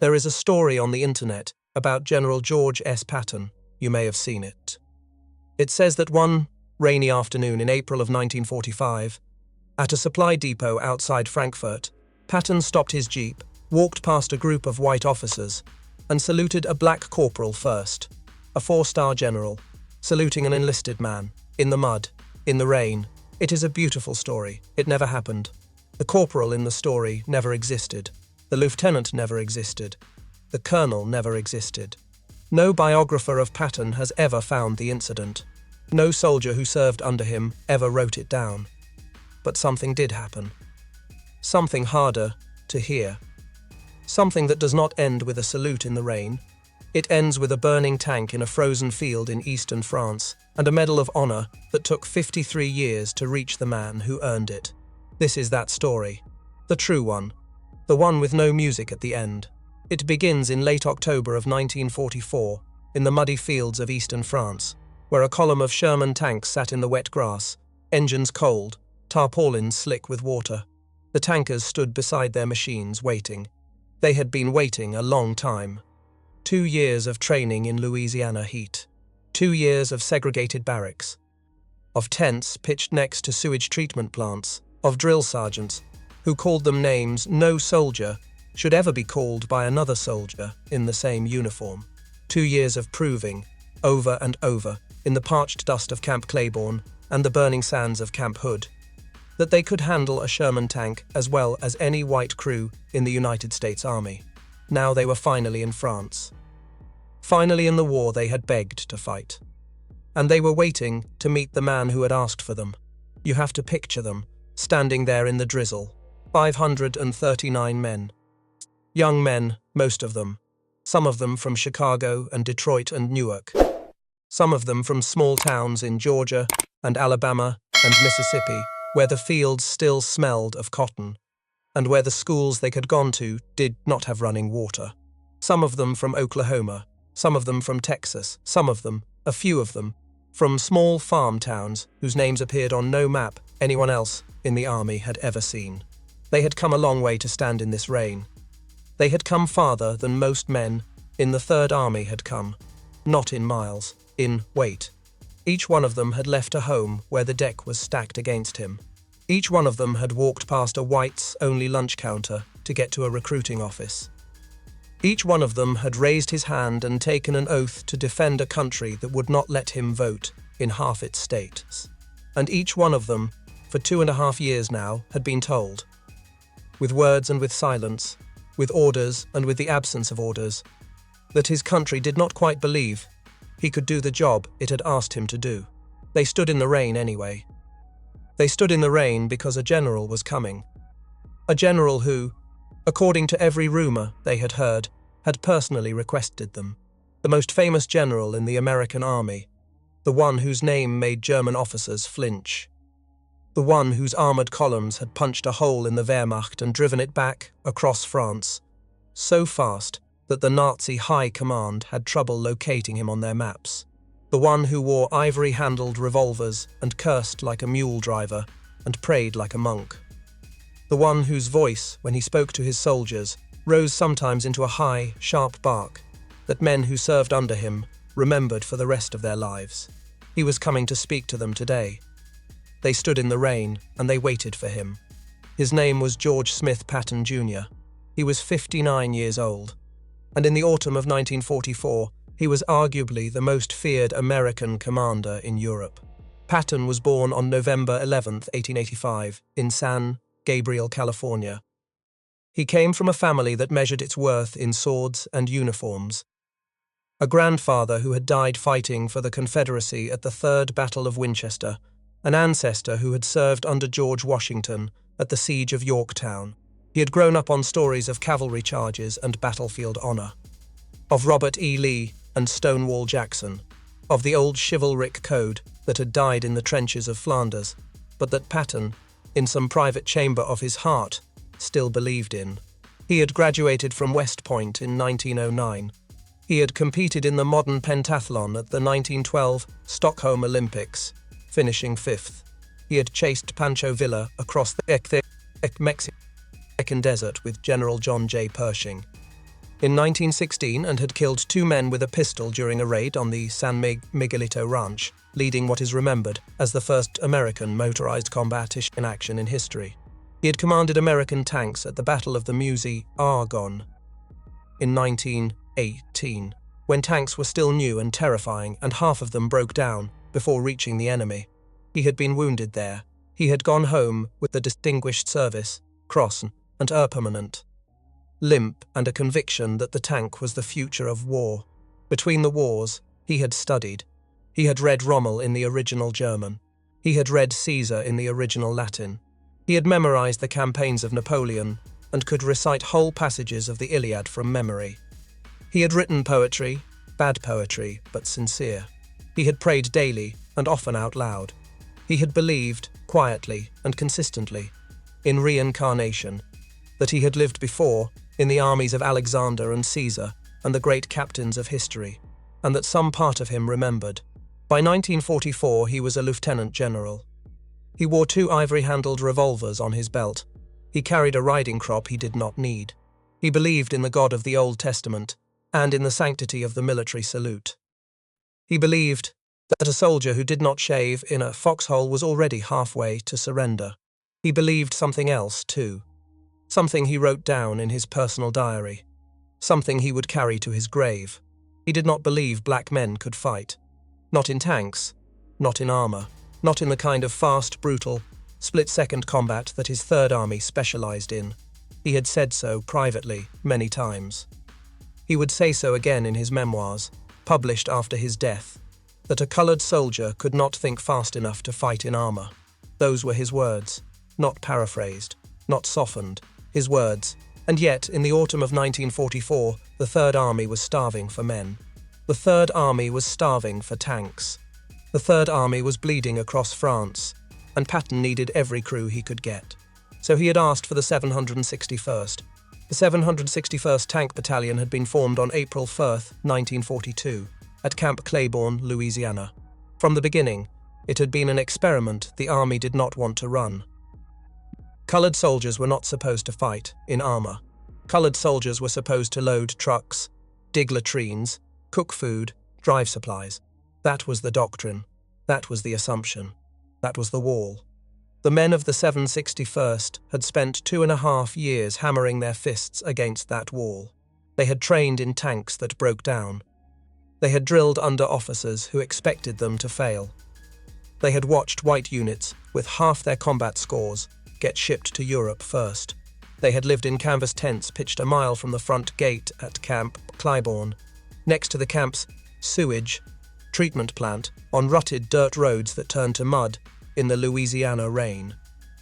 There is a story on the internet about General George S. Patton. You may have seen it. It says that one rainy afternoon in April of 1945, at a supply depot outside Frankfurt, Patton stopped his jeep, walked past a group of white officers, and saluted a black corporal first, a 4-star general, saluting an enlisted man, in the mud, in the rain. It is a beautiful story. It never happened. The corporal in the story never existed. The lieutenant never existed. The colonel never existed. No biographer of Patton has ever found the incident. No soldier who served under him ever wrote it down. But something did happen. Something harder to hear. Something that does not end with a salute in the rain. It ends with a burning tank in a frozen field in eastern France and a Medal of Honor that took 53 years to reach the man who earned it. This is that story. The true one. The one with no music at the end. It begins in late October of 1944 in the muddy fields of eastern France, where a column of Sherman tanks sat in the wet grass, engines cold, tarpaulins slick with water. The tankers stood beside their machines waiting. They had been waiting a long time. 2 years of training in Louisiana heat. 2 years of segregated barracks. Of tents pitched next to sewage treatment plants. Of drill sergeants who called them names no soldier should ever be called by another soldier in the same uniform. 2 years of proving, over and over, in the parched dust of Camp Claiborne and the burning sands of Camp Hood, that they could handle a Sherman tank as well as any white crew in the United States Army. Now they were finally in France. Finally in the war they had begged to fight. And they were waiting to meet the man who had asked for them. You have to picture them, standing there in the drizzle. 539 men. Young men, most of them. Some of them from Chicago and Detroit and Newark. Some of them from small towns in Georgia and Alabama and Mississippi, where the fields still smelled of cotton, and where the schools they had gone to did not have running water. Some of them from Oklahoma, some of them from Texas, some of them, a few of them, from small farm towns whose names appeared on no map anyone else in the army had ever seen. They had come a long way to stand in this rain. They had come farther than most men in the 3rd Army had come, not in miles, in weight. Each one of them had left a home where the deck was stacked against him. Each one of them had walked past a whites-only lunch counter to get to a recruiting office. Each one of them had raised his hand and taken an oath to defend a country that would not let him vote in half its states. And each one of them, for 2.5 years now, had been told, with words and with silence, with orders and with the absence of orders, that his country did not quite believe he could do the job it had asked him to do. They stood in the rain anyway. They stood in the rain because a general was coming. A general who, according to every rumor they had heard, had personally requested them. The most famous general in the American army. The one whose name made German officers flinch. The one whose armored columns had punched a hole in the Wehrmacht and driven it back across France, so fast that the Nazi high command had trouble locating him on their maps. The one who wore ivory-handled revolvers and cursed like a mule driver and prayed like a monk. The one whose voice, when he spoke to his soldiers, rose sometimes into a high, sharp bark that men who served under him remembered for the rest of their lives. He was coming to speak to them today. They stood in the rain, and they waited for him. His name was George Smith Patton, Jr. He was 59 years old, and in the autumn of 1944, he was arguably the most feared American commander in Europe. Patton was born on November 11, 1885, in San Gabriel, California. He came from a family that measured its worth in swords and uniforms. A grandfather who had died fighting for the Confederacy at the Third Battle of Winchester, an ancestor who had served under George Washington at the Siege of Yorktown. He had grown up on stories of cavalry charges and battlefield honor, of Robert E. Lee and Stonewall Jackson, of the old chivalric code that had died in the trenches of Flanders, but that Patton, in some private chamber of his heart, still believed in. He had graduated from West Point in 1909. He had competed in the modern pentathlon at the 1912 Stockholm Olympics, finishing 5th. He had chased Pancho Villa across the Mexican desert with General John J. Pershing. in 1916 and had killed 2 men with a pistol during a raid on the San Miguelito ranch, leading what is remembered as the first American motorized combat in action in history. He had commanded American tanks at the Battle of the Meuse-Argonne in 1918, when tanks were still new and terrifying and half of them broke down before reaching the enemy. He had been wounded there. He had gone home with the Distinguished Service, Cross, and Permanent, limp, and a conviction that the tank was the future of war. Between the wars, he had studied. He had read Rommel in the original German. He had read Caesar in the original Latin. He had memorized the campaigns of Napoleon and could recite whole passages of the Iliad from memory. He had written poetry, bad poetry, but sincere. He had prayed daily and often out loud. He had believed, quietly and consistently, in reincarnation, that he had lived before in the armies of Alexander and Caesar and the great captains of history, and that some part of him remembered. By 1944 he was a lieutenant general. He wore 2 ivory-handled revolvers on his belt. He carried a riding crop he did not need. He believed in the God of the Old Testament and in the sanctity of the military salute. He believed that a soldier who did not shave in a foxhole was already halfway to surrender. He believed something else, too. Something he wrote down in his personal diary. Something he would carry to his grave. He did not believe black men could fight. Not in tanks, not in armor, not in the kind of fast, brutal, split-second combat that his Third Army specialized in. He had said so privately many times. He would say so again in his memoirs, published after his death, that a colored soldier could not think fast enough to fight in armor. Those were his words, not paraphrased, not softened, his words. And yet, in the autumn of 1944, the Third Army was starving for men. The Third Army was starving for tanks. The Third Army was bleeding across France, and Patton needed every crew he could get. So he had asked for the 761st. The 761st Tank Battalion had been formed on April 1st, 1942, at Camp Claiborne, Louisiana. From the beginning, it had been an experiment the Army did not want to run. Colored soldiers were not supposed to fight in armor. Colored soldiers were supposed to load trucks, dig latrines, cook food, drive supplies. That was the doctrine. That was the assumption. That was the wall. The men of the 761st had spent 2.5 years hammering their fists against that wall. They had trained in tanks that broke down. They had drilled under officers who expected them to fail. They had watched white units with half their combat scores get shipped to Europe first. They had lived in canvas tents pitched a mile from the front gate at Camp Claiborne, next to the camp's sewage treatment plant, on rutted dirt roads that turned to mud in the Louisiana rain.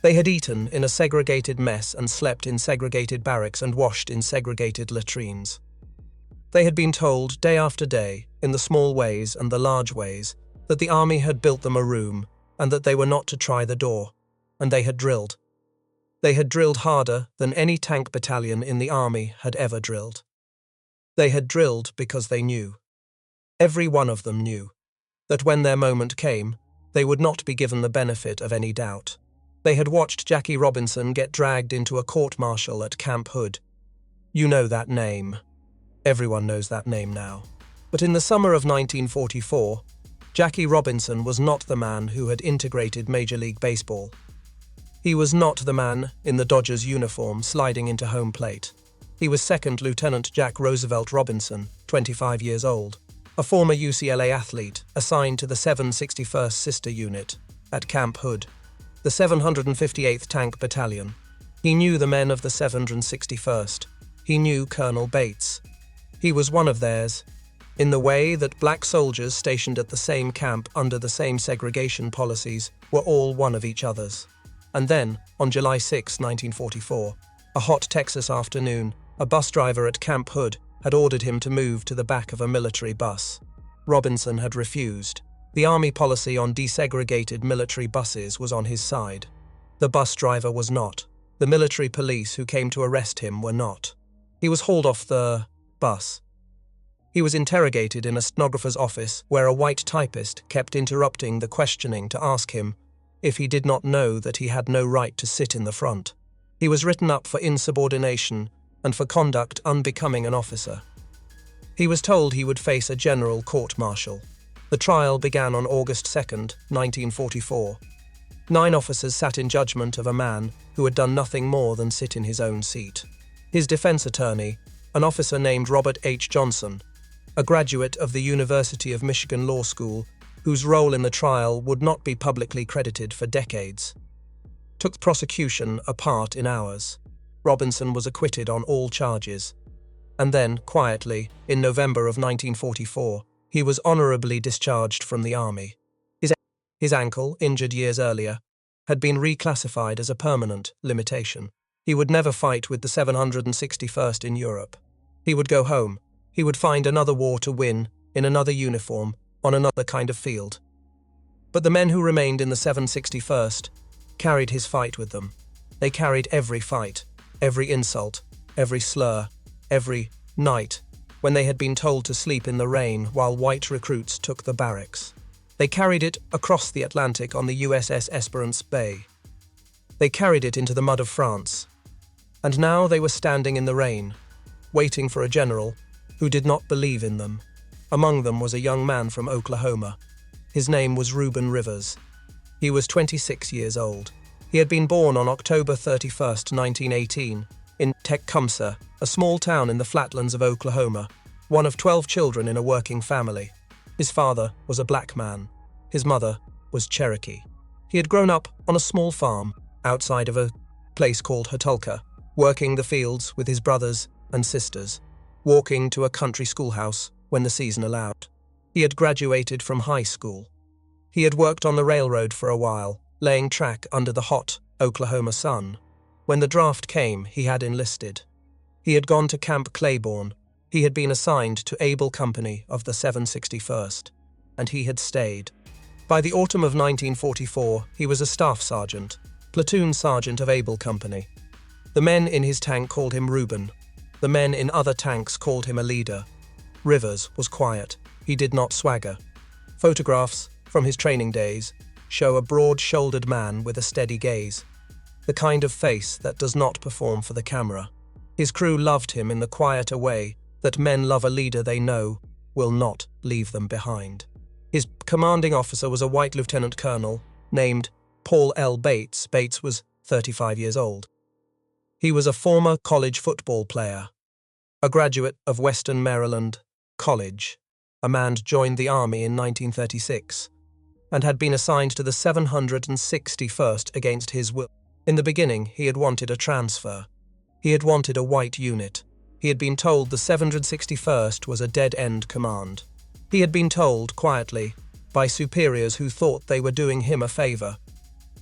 They had eaten in a segregated mess and slept in segregated barracks and washed in segregated latrines. They had been told day after day, in the small ways and the large ways, that the Army had built them a room and that they were not to try the door, and they had drilled. They had drilled harder than any tank battalion in the Army had ever drilled. They had drilled because they knew. Every one of them knew that when their moment came, they would not be given the benefit of any doubt. They had watched Jackie Robinson get dragged into a court-martial at Camp Hood. You know that name. Everyone knows that name now. But in the summer of 1944, Jackie Robinson was not the man who had integrated Major League Baseball. He was not the man in the Dodgers uniform sliding into home plate. He was Second Lieutenant Jack Roosevelt Robinson, 25 years old, a former UCLA athlete assigned to the 761st Sister Unit at Camp Hood, the 758th Tank Battalion. He knew the men of the 761st. He knew Colonel Bates. He was one of theirs, in the way that black soldiers stationed at the same camp under the same segregation policies were all one of each other's. And then, on July 6, 1944, a hot Texas afternoon, a bus driver at Camp Hood had ordered him to move to the back of a military bus. Robinson had refused. The Army policy on desegregated military buses was on his side. The bus driver was not. The military police who came to arrest him were not. He was hauled off the bus. He was interrogated in a stenographer's office where a white typist kept interrupting the questioning to ask him if he did not know that he had no right to sit in the front. He was written up for insubordination and for conduct unbecoming an officer. He was told he would face a general court-martial. The trial began on August 2nd, 1944. 9 officers sat in judgment of a man who had done nothing more than sit in his own seat. His defense attorney, an officer named Robert H. Johnson, a graduate of the University of Michigan Law School, whose role in the trial would not be publicly credited for decades, took the prosecution apart in hours. Robinson was acquitted on all charges. And then, quietly, in November of 1944, he was honorably discharged from the army. His ankle, injured years earlier, had been reclassified as a permanent limitation. He would never fight with the 761st in Europe. He would go home. He would find another war to win, in another uniform, on another kind of field. But the men who remained in the 761st carried his fight with them. They carried every fight, every insult, every slur, every night, when they had been told to sleep in the rain while white recruits took the barracks. They carried it across the Atlantic on the USS Esperance Bay. They carried it into the mud of France. And now they were standing in the rain, waiting for a general who did not believe in them. Among them was a young man from Oklahoma. His name was Ruben Rivers. He was 26 years old. He had been born on October 31st, 1918, in Tecumseh, a small town in the flatlands of Oklahoma, one of 12 children in a working family. His father was a black man. His mother was Cherokee. He had grown up on a small farm outside of a place called Hatulka, working the fields with his brothers and sisters, walking to a country schoolhouse when the season allowed. He had graduated from high school. He had worked on the railroad for a while, laying track under the hot Oklahoma sun. When the draft came, he had enlisted. He had gone to Camp Claiborne. He had been assigned to Able Company of the 761st, and he had stayed. By the autumn of 1944, he was a staff sergeant, platoon sergeant of Able Company. The men in his tank called him Ruben. The men in other tanks called him a leader. Rivers was quiet. He did not swagger. Photographs from his training days show a broad-shouldered man with a steady gaze, the kind of face that does not perform for the camera. His crew loved him in the quieter way that men love a leader they know will not leave them behind. His commanding officer was a white lieutenant colonel named Paul L. Bates. Bates was 35 years old. He was a former college football player, a graduate of Western Maryland College. A man joined the army in 1936 and had been assigned to the 761st against his will. In the beginning, he had wanted a transfer. He had wanted a white unit. He had been told the 761st was a dead-end command. He had been told, quietly, by superiors who thought they were doing him a favor,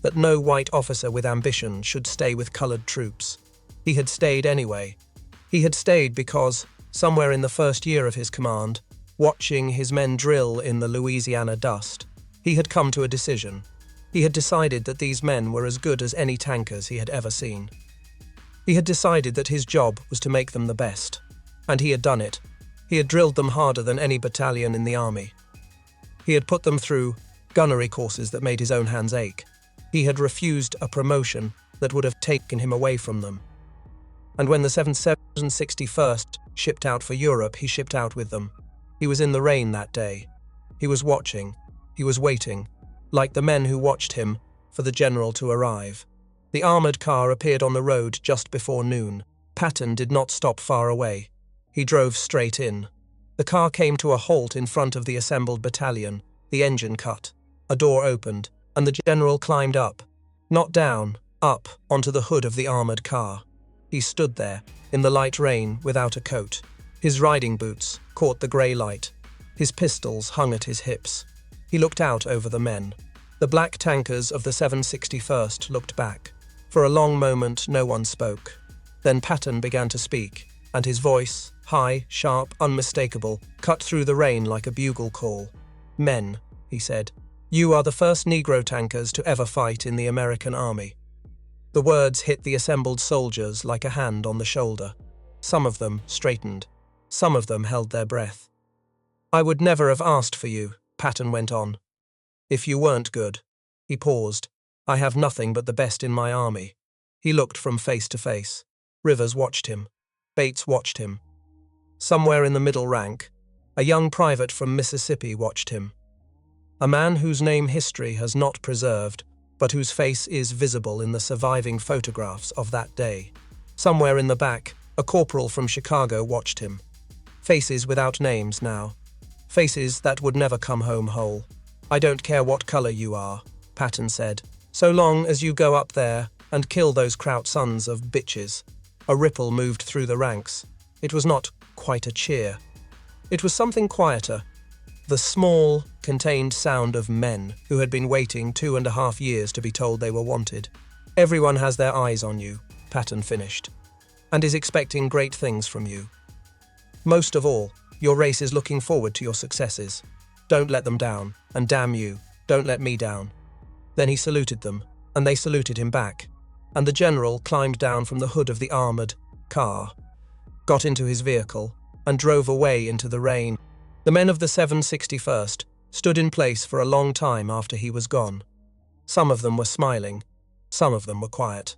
that no white officer with ambition should stay with colored troops. He had stayed anyway. He had stayed because, somewhere in the first year of his command, watching his men drill in the Louisiana dust, he had come to a decision. He had decided that these men were as good as any tankers he had ever seen. He had decided that his job was to make them the best. And he had done it. He had drilled them harder than any battalion in the army. He had put them through gunnery courses that made his own hands ache. He had refused a promotion that would have taken him away from them. And when the 761st shipped out for Europe, he shipped out with them. He was in the rain that day. He was watching. He was waiting, like the men who watched him, for the general to arrive. The armoured car appeared on the road just before noon. Patton did not stop far away. He drove straight in. The car came to a halt in front of the assembled battalion. The engine cut. A door opened, and the general climbed up. Not down, up, onto the hood of the armoured car. He stood there, in the light rain, without a coat. His riding boots caught the grey light. His pistols hung at his hips. He looked out over the men. The black tankers of the 761st looked back. For a long moment, no one spoke. Then Patton began to speak, and his voice, high, sharp, unmistakable, cut through the rain like a bugle call. "Men," he said, "you are the first Negro tankers to ever fight in the American Army." The words hit the assembled soldiers like a hand on the shoulder. Some of them straightened. Some of them held their breath. "I would never have asked for you," Patton went on, "if you weren't good." He paused. "I have nothing but the best in my army." He looked from face to face. Rivers watched him. Bates watched him. Somewhere in the middle rank, a young private from Mississippi watched him. A man whose name history has not preserved, but whose face is visible in the surviving photographs of that day. Somewhere in the back, a corporal from Chicago watched him. Faces without names now. Faces that would never come home whole. "I don't care what color you are," Patton said, "so long as you go up there and kill those Kraut sons of bitches." A ripple moved through the ranks. It was not quite a cheer. It was something quieter. The small, contained sound of men who had been waiting 2.5 years to be told they were wanted. "Everyone has their eyes on you," Patton finished, "and is expecting great things from you. Most of all, your race is looking forward to your successes. Don't let them down, and damn you, don't let me down." Then he saluted them, and they saluted him back, and the general climbed down from the hood of the armoured car, got into his vehicle, and drove away into the rain. The men of the 761st stood in place for a long time after he was gone. Some of them were smiling, some of them were quiet.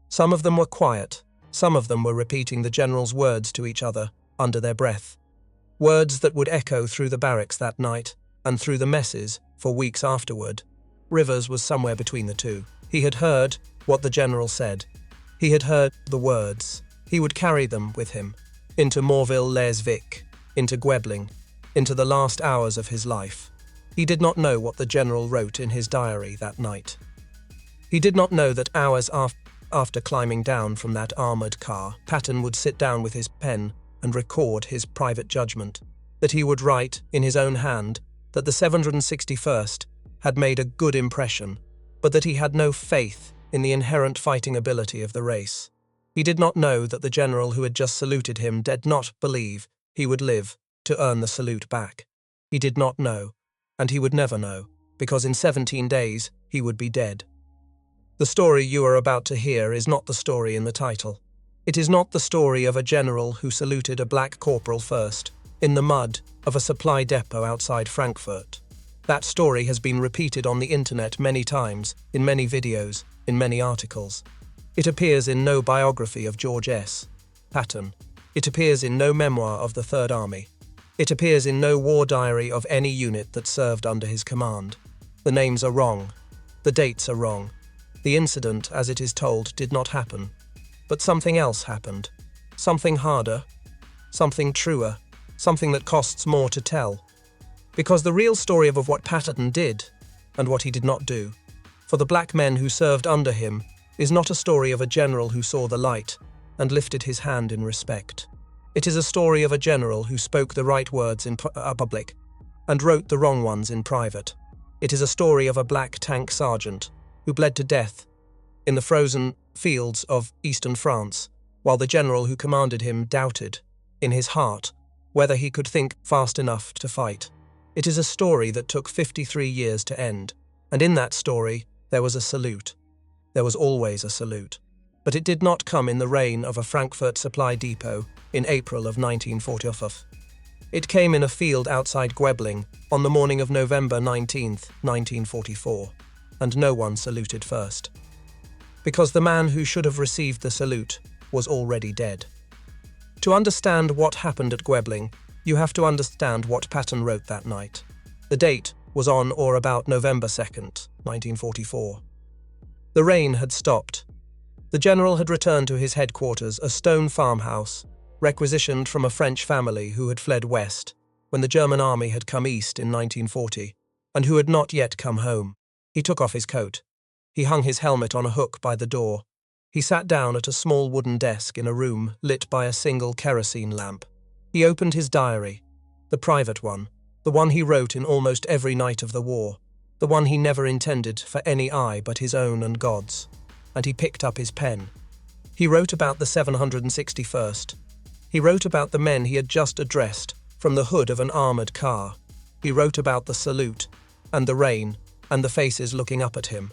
Some of them were quiet, some of them were repeating the general's words to each other under their breath. Words that would echo through the barracks that night, and through the messes for weeks afterward. Rivers was somewhere between the two. He had heard what the general said. He had heard the words. He would carry them with him, into Morville-les-Vic, into Guébling, into the last hours of his life. He did not know what the general wrote in his diary that night. He did not know that hours after climbing down from that armoured car, Patton would sit down with his pen and record his private judgment, that he would write in his own hand that the 761st had made a good impression, but that he had no faith in the inherent fighting ability of the race. He did not know that the general who had just saluted him did not believe he would live to earn the salute back. He did not know, and he would never know, because in 17 days he would be dead. The story you are about to hear is not the story in the title. It is not the story of a general who saluted a black corporal first, in the mud of a supply depot outside Frankfurt. That story has been repeated on the internet many times, in many videos, in many articles. It appears in no biography of George S. Patton. It appears in no memoir of the Third Army. It appears in no war diary of any unit that served under his command. The names are wrong. The dates are wrong. The incident, as it is told, did not happen. But something else happened. Something harder. Something truer. Something that costs more to tell. Because the real story of what Patton did, and what he did not do, for the black men who served under him, is not a story of a general who saw the light and lifted his hand in respect. It is a story of a general who spoke the right words in public and wrote the wrong ones in private. It is a story of a black tank sergeant who bled to death in the frozen fields of eastern France, while the general who commanded him doubted, in his heart, whether he could think fast enough to fight. It is a story that took 53 years to end, and in that story there was a salute. There was always a salute. But it did not come in the reign of a Frankfurt supply depot in April of 1945. It came in a field outside Guébling on the morning of November 19th, 1944, and no one saluted first. Because the man who should have received the salute was already dead. To understand what happened at Guébling, you have to understand what Patton wrote that night. The date was on or about November 2nd, 1944. The rain had stopped. The general had returned to his headquarters, a stone farmhouse, requisitioned from a French family who had fled west when the German army had come east in 1940, and who had not yet come home. He took off his coat. He hung his helmet on a hook by the door. He sat down at a small wooden desk in a room lit by a single kerosene lamp. He opened his diary, the private one, the one he wrote in almost every night of the war, the one he never intended for any eye but his own and God's, and he picked up his pen. He wrote about the 761st. He wrote about the men he had just addressed from the hood of an armoured car. He wrote about the salute, and the rain, and the faces looking up at him.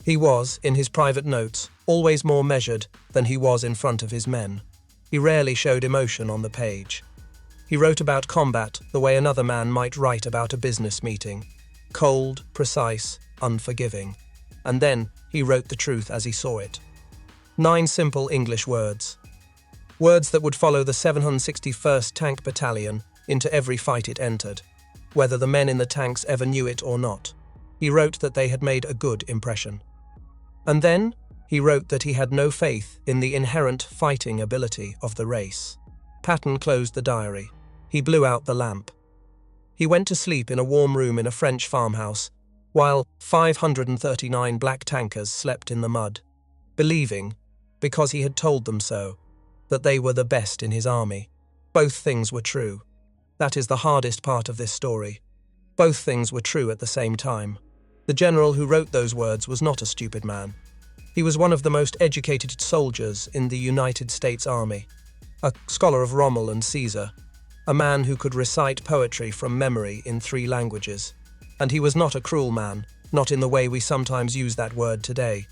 He was, in his private notes, always more measured than he was in front of his men. He rarely showed emotion on the page. He wrote about combat the way another man might write about a business meeting. Cold, precise, unforgiving. And then he wrote the truth as he saw it. 9 simple English words. Words that would follow the 761st Tank Battalion into every fight it entered, whether the men in the tanks ever knew it or not. He wrote that they had made a good impression. And then, he wrote that he had no faith in the inherent fighting ability of the race. Patton closed the diary. He blew out the lamp. He went to sleep in a warm room in a French farmhouse, while 539 black tankers slept in the mud, believing, because he had told them so, that they were the best in his army. Both things were true. That is the hardest part of this story. Both things were true at the same time. The general who wrote those words was not a stupid man. He was one of the most educated soldiers in the United States Army, a scholar of Rommel and Caesar, a man who could recite poetry from memory in 3 languages. And he was not a cruel man, not in the way we sometimes use that word today.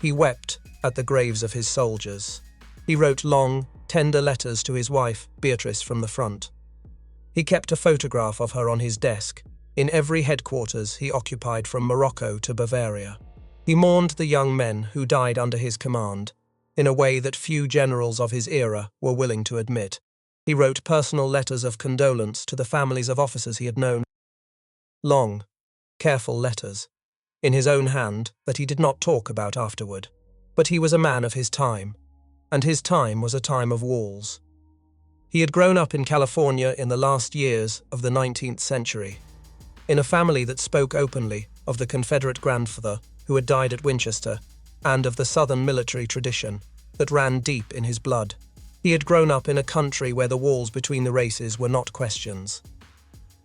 He wept at the graves of his soldiers. He wrote long, tender letters to his wife, Beatrice, from the front. He kept a photograph of her on his desk, in every headquarters he occupied from Morocco to Bavaria. He mourned the young men who died under his command, in a way that few generals of his era were willing to admit. He wrote personal letters of condolence to the families of officers he had known. Long, careful letters, in his own hand, that he did not talk about afterward. But he was a man of his time, and his time was a time of walls. He had grown up in California in the last years of the 19th century, in a family that spoke openly of the Confederate grandfather who had died at Winchester, and of the Southern military tradition that ran deep in his blood. He had grown up in a country where the walls between the races were not questions.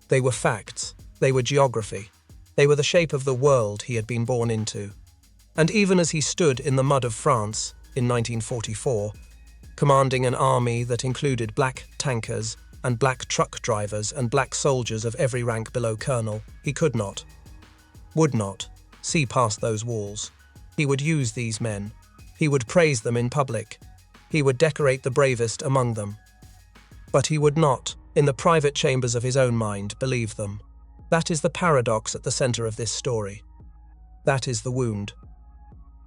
They were facts, they were geography, they were the shape of the world he had been born into. And even as he stood in the mud of France in 1944, commanding an army that included black tankers and black truck drivers and black soldiers of every rank below colonel, he could not, would not, see past those walls. He would use these men. He would praise them in public. He would decorate the bravest among them. But he would not, in the private chambers of his own mind, believe them. That is the paradox at the center of this story. That is the wound.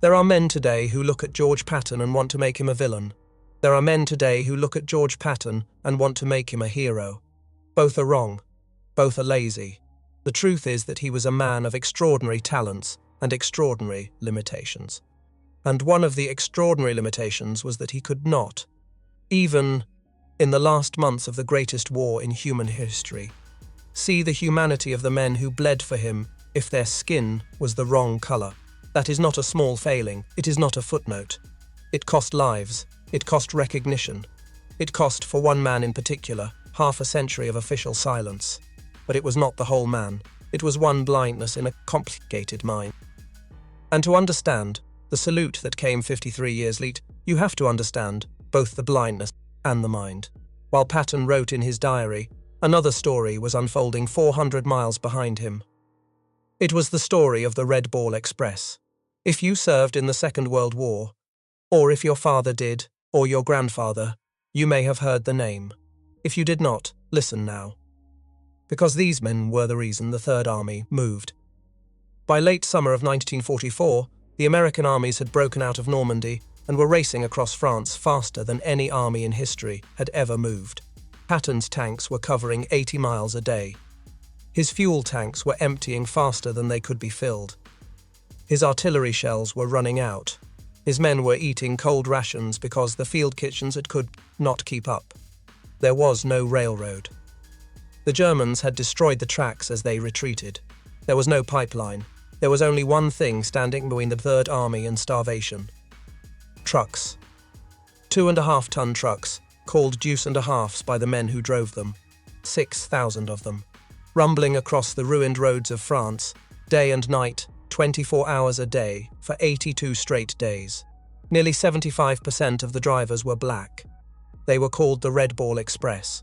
There are men today who look at George Patton and want to make him a villain. There are men today who look at George Patton and want to make him a hero. Both are wrong. Both are lazy. The truth is that he was a man of extraordinary talents and extraordinary limitations. And one of the extraordinary limitations was that he could not, even in the last months of the greatest war in human history, see the humanity of the men who bled for him if their skin was the wrong color. That is not a small failing. It is not a footnote. It cost lives. It cost recognition. It cost, for one man in particular, half a century of official silence. But it was not the whole man. It was one blindness in a complicated mind. And to understand the salute that came 53 years later, you have to understand both the blindness and the mind. While Patton wrote in his diary, another story was unfolding 400 miles behind him. It was the story of the Red Ball Express. If you served in the Second World War, or if your father did, or your grandfather, you may have heard the name. If you did not, listen now. Because these men were the reason the Third Army moved. By late summer of 1944, the American armies had broken out of Normandy and were racing across France faster than any army in history had ever moved. Patton's tanks were covering 80 miles a day. His fuel tanks were emptying faster than they could be filled. His artillery shells were running out. His men were eating cold rations because the field kitchens could not keep up. There was no railroad. The Germans had destroyed the tracks as they retreated. There was no pipeline. There was only one thing standing between the Third Army and starvation. Trucks. 2.5-ton trucks, called deuce and a halfs by the men who drove them. 6,000 of them, rumbling across the ruined roads of France, day and night, 24 hours a day, for 82 straight days. Nearly 75% of the drivers were black. They were called the Red Ball Express.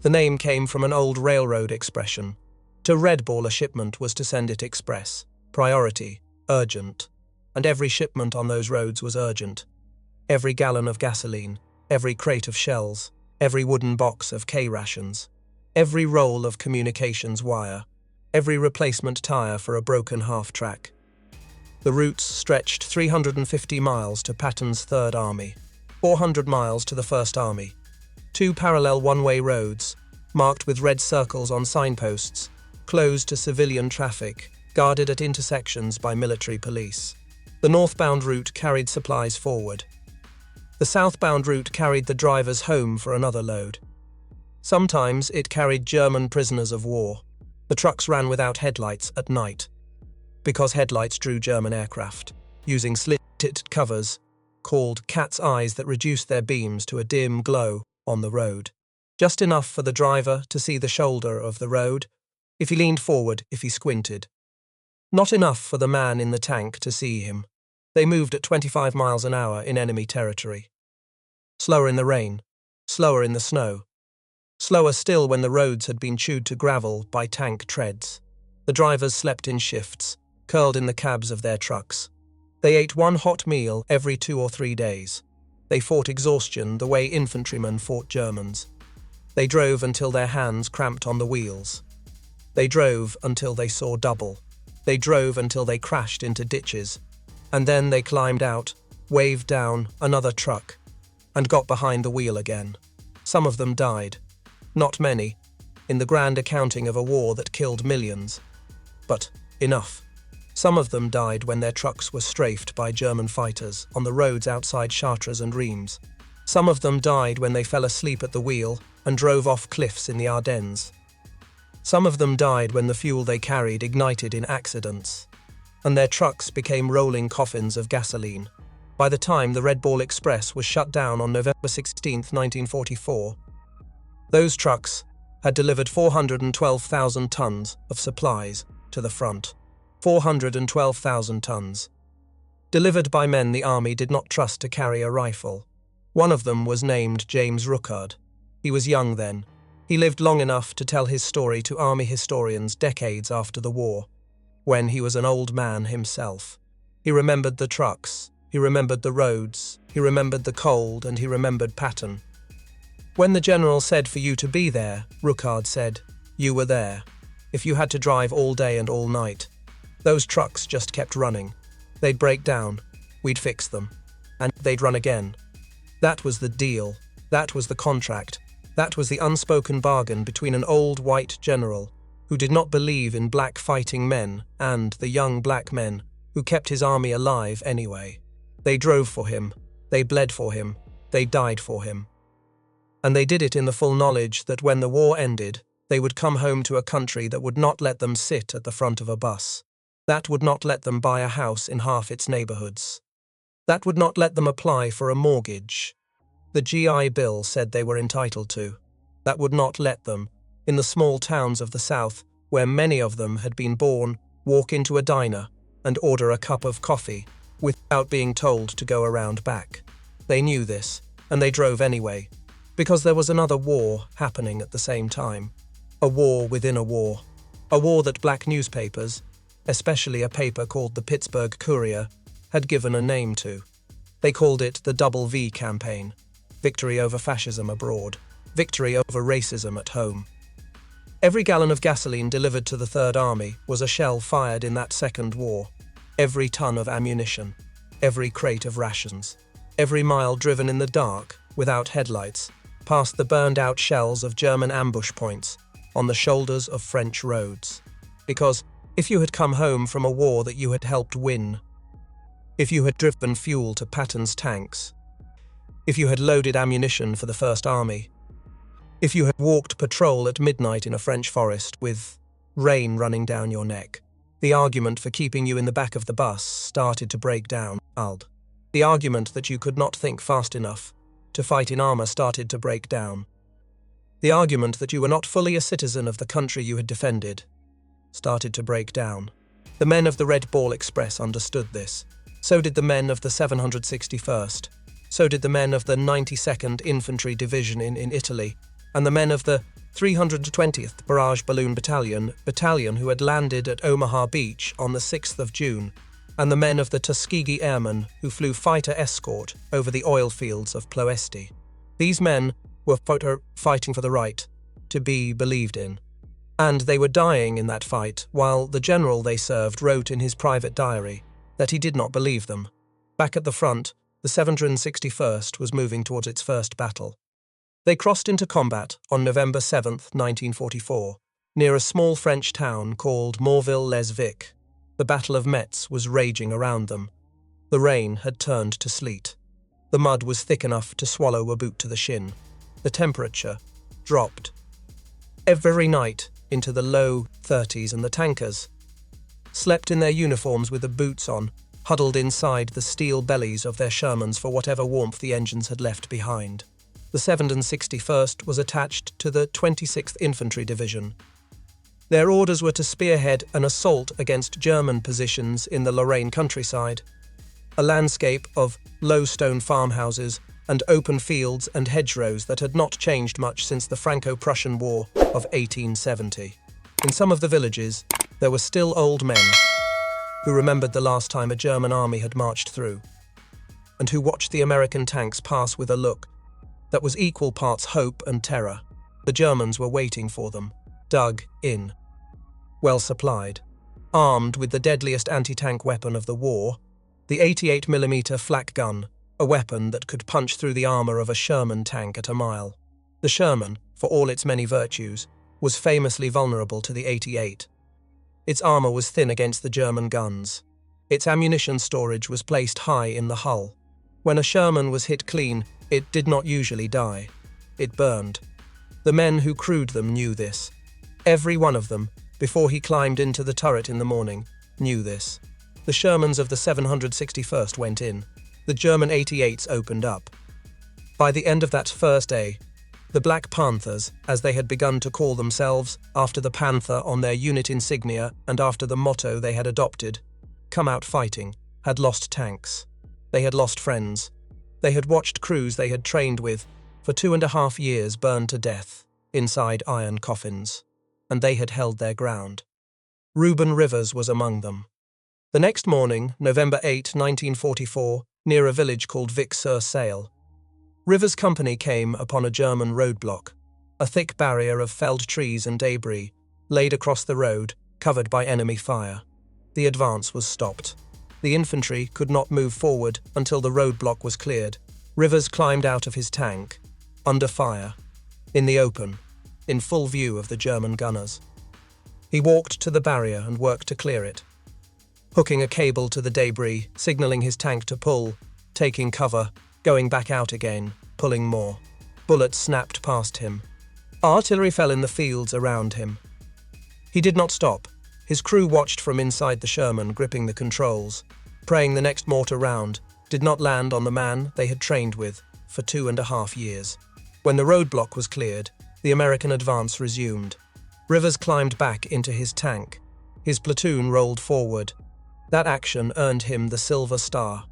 The name came from an old railroad expression. To red ball a shipment was to send it express, priority, urgent. And every shipment on those roads was urgent. Every gallon of gasoline, every crate of shells, every wooden box of K-rations, every roll of communications wire, every replacement tire for a broken half-track. The routes stretched 350 miles to Patton's Third Army. 400 miles to the First Army. 2 parallel one-way roads, marked with red circles on signposts, closed to civilian traffic, guarded at intersections by military police. The northbound route carried supplies forward. The southbound route carried the drivers home for another load. Sometimes it carried German prisoners of war. The trucks ran without headlights at night, because headlights drew German aircraft, using slit covers called cat's eyes that reduced their beams to a dim glow on the road. Just enough for the driver to see the shoulder of the road, if he leaned forward, if he squinted. Not enough for the man in the tank to see him. They moved at 25 miles an hour in enemy territory. Slower in the rain, slower in the snow. Slower still when the roads had been chewed to gravel by tank treads. The drivers slept in shifts, curled in the cabs of their trucks. They ate one hot meal every 2 or 3 days. They fought exhaustion the way infantrymen fought Germans. They drove until their hands cramped on the wheels. They drove until they saw double. They drove until they crashed into ditches. And then they climbed out, waved down another truck, and got behind the wheel again. Some of them died. Not many, in the grand accounting of a war that killed millions. But enough. Some of them died when their trucks were strafed by German fighters on the roads outside Chartres and Reims. Some of them died when they fell asleep at the wheel and drove off cliffs in the Ardennes. Some of them died when the fuel they carried ignited in accidents, and their trucks became rolling coffins of gasoline. By the time the Red Ball Express was shut down on November 16, 1944, those trucks had delivered 412,000 tons of supplies to the front. 412,000 tons. Delivered by men the army did not trust to carry a rifle. One of them was named James Ruckard. He was young then. He lived long enough to tell his story to army historians decades after the war, when he was an old man himself. He remembered the trucks, he remembered the roads, he remembered the cold, and he remembered Patton. When the general said for you to be there, Ruckard said, you were there. If you had to drive all day and all night, those trucks just kept running. They'd break down, we'd fix them, and they'd run again. That was the deal, that was the contract, that was the unspoken bargain between an old white general who did not believe in black fighting men and the young black men who kept his army alive anyway. They drove for him, they bled for him, they died for him. And they did it in the full knowledge that when the war ended, they would come home to a country that would not let them sit at the front of a bus. That would not let them buy a house in half its neighborhoods. That would not let them apply for a mortgage the GI Bill said they were entitled to. That would not let them, in the small towns of the South, where many of them had been born, walk into a diner and order a cup of coffee without being told to go around back. They knew this, and they drove anyway, because there was another war happening at the same time. A war within a war. A war that black newspapers, especially a paper called the Pittsburgh Courier, had given a name to. They called it the Double V campaign. Victory over fascism abroad. Victory over racism at home. Every gallon of gasoline delivered to the Third Army was a shell fired in that second war. Every ton of ammunition. Every crate of rations. Every mile driven in the dark, without headlights, past the burned-out shells of German ambush points on the shoulders of French roads. Because if you had come home from a war that you had helped win, if you had driven fuel to Patton's tanks, if you had loaded ammunition for the First Army, if you had walked patrol at midnight in a French forest with rain running down your neck, the argument for keeping you in the back of the bus started to break down. The argument that you could not think fast enough to fight in armor started to break down. The argument that you were not fully a citizen of the country you had defended started to break down. The men of the Red Ball Express understood this. So did the men of the 761st. So did the men of the 92nd Infantry Division in Italy, and the men of the 320th Barrage Balloon Battalion who had landed at Omaha Beach on the 6th of June, and the men of the Tuskegee Airmen who flew fighter escort over the oil fields of Ploesti. These men were fighting for the right to be believed in. And they were dying in that fight, while the general they served wrote in his private diary that he did not believe them. Back at the front, the 761st was moving towards its first battle. They crossed into combat on November 7, 1944, near a small French town called Morville-les-Vic. The Battle of Metz was raging around them. The rain had turned to sleet. The mud was thick enough to swallow a boot to the shin. The temperature dropped every night into the low 30s, and the tankers slept in their uniforms with the boots on, huddled inside the steel bellies of their Shermans for whatever warmth the engines had left behind. The 761st was attached to the 26th Infantry Division. Their orders were to spearhead an assault against German positions in the Lorraine countryside, a landscape of low stone farmhouses and open fields and hedgerows that had not changed much since the Franco-Prussian War of 1870. In some of the villages, there were still old men who remembered the last time a German army had marched through, and who watched the American tanks pass with a look that was equal parts hope and terror. The Germans were waiting for them, dug in, well supplied, armed with the deadliest anti-tank weapon of the war, the 88mm flak gun, a weapon that could punch through the armor of a Sherman tank at a mile. The Sherman, for all its many virtues, was famously vulnerable to the 88. Its armor was thin against the German guns. Its ammunition storage was placed high in the hull. When a Sherman was hit clean, it did not usually die. It burned. The men who crewed them knew this. Every one of them, before he climbed into the turret in the morning, knew this. The Shermans of the 761st went in. The German 88s opened up. By the end of that first day, the Black Panthers, as they had begun to call themselves, after the panther on their unit insignia and after the motto they had adopted, come out fighting, had lost tanks. They had lost friends. They had watched crews they had trained with for 2.5 years burn to death inside iron coffins, and they had held their ground. Ruben Rivers was among them. The next morning, November 8, 1944, near a village called Vic-sur-Seille, Rivers' company came upon a German roadblock, a thick barrier of felled trees and debris, laid across the road, covered by enemy fire. The advance was stopped. The infantry could not move forward until the roadblock was cleared. Rivers climbed out of his tank, under fire, in the open, in full view of the German gunners. He walked to the barrier and worked to clear it, hooking a cable to the debris, signaling his tank to pull, taking cover, going back out again, pulling more. Bullets snapped past him. Artillery fell in the fields around him. He did not stop. His crew watched from inside the Sherman, gripping the controls, praying the next mortar round did not land on the man they had trained with for 2.5 years. When the roadblock was cleared, the American advance resumed. Rivers climbed back into his tank. His platoon rolled forward. That action earned him the Silver Star,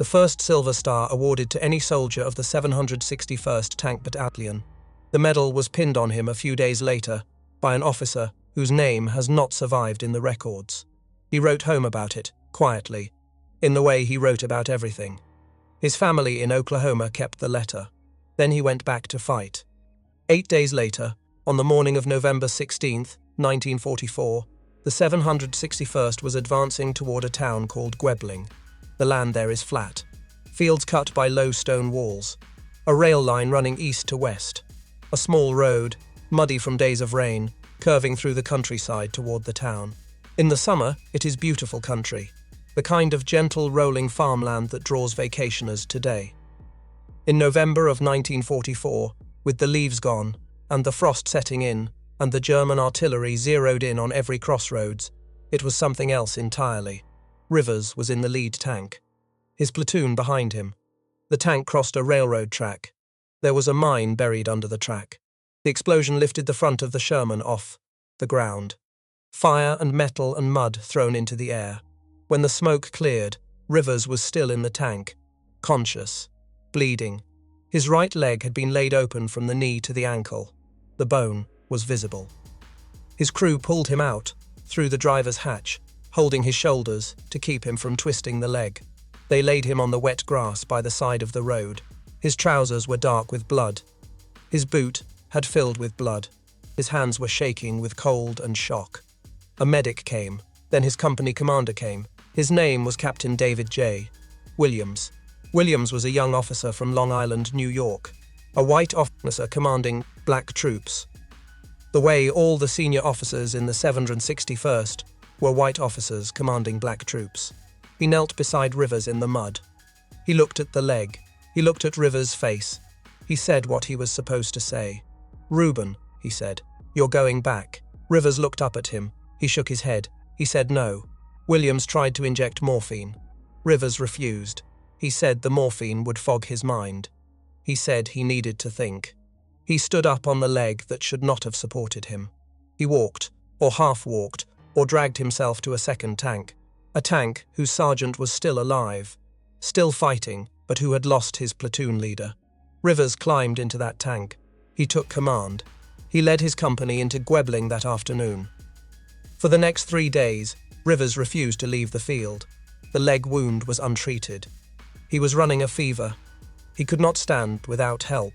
the first Silver Star awarded to any soldier of the 761st Tank Battalion. The medal was pinned on him a few days later by an officer whose name has not survived in the records. He wrote home about it, quietly, in the way he wrote about everything. His family in Oklahoma kept the letter. Then he went back to fight. 8 days later, on the morning of November 16, 1944, the 761st was advancing toward a town called Guébling. The land there is flat, fields cut by low stone walls, a rail line running east to west, a small road, muddy from days of rain, curving through the countryside toward the town. In the summer, it is beautiful country, the kind of gentle rolling farmland that draws vacationers today. In November of 1944, with the leaves gone, and the frost setting in, and the German artillery zeroed in on every crossroads, it was something else entirely. Rivers was in the lead tank, his platoon behind him. The tank crossed a railroad track. There was a mine buried under the track. The explosion lifted the front of the Sherman off the ground. Fire and metal and mud thrown into the air. When the smoke cleared, Rivers was still in the tank, conscious, bleeding. His right leg had been laid open from the knee to the ankle. The bone was visible. His crew pulled him out, through the driver's hatch, holding his shoulders to keep him from twisting the leg. They laid him on the wet grass by the side of the road. His trousers were dark with blood. His boot had filled with blood. His hands were shaking with cold and shock. A medic came. Then his company commander came. His name was Captain David J. Williams. Williams was a young officer from Long Island, New York, a white officer commanding black troops. The way all the senior officers in the 761st were white officers commanding black troops. He knelt beside Rivers in the mud. He looked at the leg. He looked at Rivers' face. He said what he was supposed to say. "Ruben," he said, "you're going back." Rivers looked up at him. He shook his head. He said no. Williams tried to inject morphine. Rivers refused. He said the morphine would fog his mind. He said he needed to think. He stood up on the leg that should not have supported him. He walked, or half-walked, or dragged himself to a second tank. A tank whose sergeant was still alive, still fighting, but who had lost his platoon leader. Rivers climbed into that tank. He took command. He led his company into Guébling that afternoon. For the next 3 days, Rivers refused to leave the field. The leg wound was untreated. He was running a fever. He could not stand without help.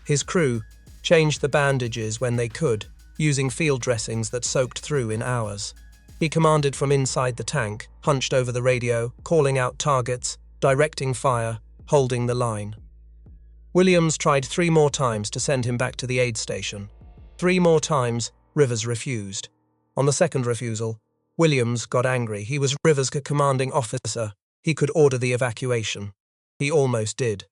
His crew changed the bandages when they could, using field dressings that soaked through in hours. He commanded from inside the tank, hunched over the radio, calling out targets, directing fire, holding the line. Williams tried 3 more times to send him back to the aid station. 3 more times, Rivers refused. On the second refusal, Williams got angry. He was Rivers' commanding officer. He could order the evacuation. He almost did.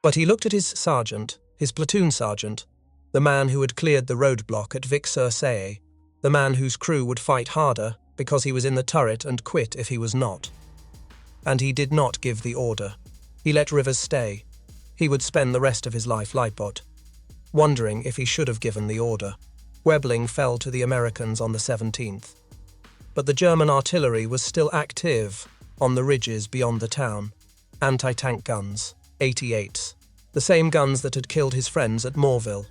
But he looked at his sergeant, his platoon sergeant, the man who had cleared the roadblock at Vic-sur-Seille, the man whose crew would fight harder because he was in the turret and quit if he was not. And he did not give the order. He let Rivers stay. He would spend the rest of his life Lightbot, wondering if he should have given the order. Guébling fell to the Americans on the 17th. But the German artillery was still active on the ridges beyond the town. Anti-tank guns, 88s, the same guns that had killed his friends at Morville.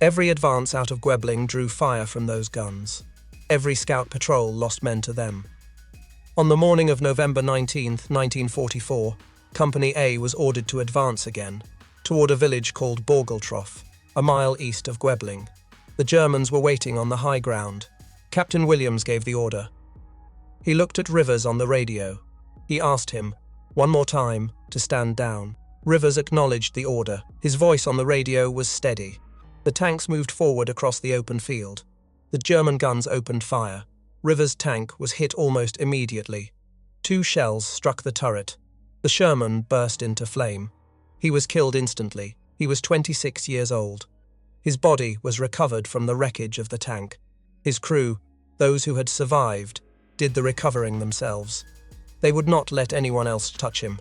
Every advance out of Guébling drew fire from those guns. Every scout patrol lost men to them. On the morning of November 19, 1944, Company A was ordered to advance again, toward a village called Borgeltroff, a mile east of Guébling. The Germans were waiting on the high ground. Captain Williams gave the order. He looked at Rivers on the radio. He asked him, one more time, to stand down. Rivers acknowledged the order. His voice on the radio was steady. The tanks moved forward across the open field. The German guns opened fire. Rivers' tank was hit almost immediately. 2 shells struck the turret. The Sherman burst into flame. He was killed instantly. He was 26 years old. His body was recovered from the wreckage of the tank. His crew, those who had survived, did the recovering themselves. They would not let anyone else touch him.